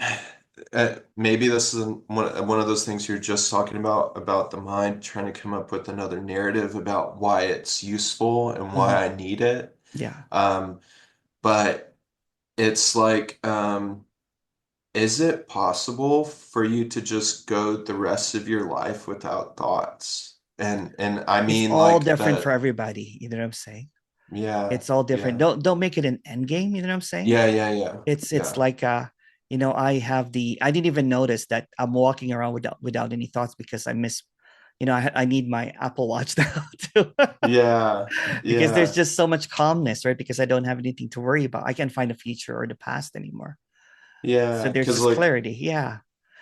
maybe this is one of those things you're just talking about the mind trying to come up with another narrative about why it's useful and Mhm. why I need it. Yeah. Um, but it's like, is it possible for you to just go the rest of your life without thoughts? And I It's mean all like different for the everybody. You know what I'm saying? yeah, It's all different. yeah. Don't make it an end game. You know what I'm saying? Yeah, yeah, yeah. It's Yeah. like I didn't even notice that I'm walking around without any thoughts, because I miss, I need my Apple Watch now too. Yeah. Because there's Yeah. just so much calmness, right? Because I don't have anything to worry about. I can't find the future or the past anymore. So Yeah. there's 'Cause just like clarity. Yeah.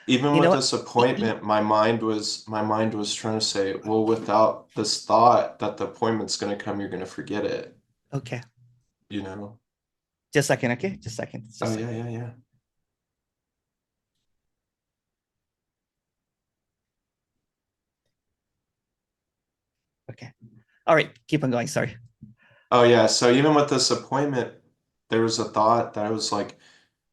even You know with what? this appointment, my mind was trying to say, well, without this thought that the appointment's gonna come, you're gonna forget it, Okay. you know? Just a second, okay? Just a second. Just a Oh, second. yeah. Okay. All right, keep on going. Sorry. Oh, yeah. So even with this appointment, there was a thought that I was like,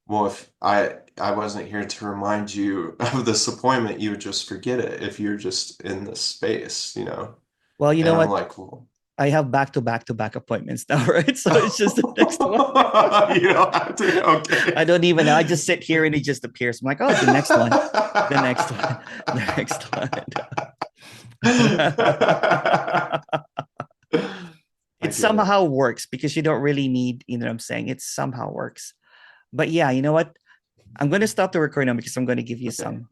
well, if I wasn't here to remind you of this appointment, you would just forget it if you're just in this space, you know? Well, you And know I'm what? like, well, I have back to back to back appointments now, right? So it's just the next one. you don't have to. I Okay. don't even know. I just sit here and it just appears. I'm like, oh, the next one, the next one, the next one. I It get it. somehow works because you don't really need, you know what I'm saying? It somehow works. But yeah, you know what? I'm going to stop the recording now because I'm going to give you Okay. some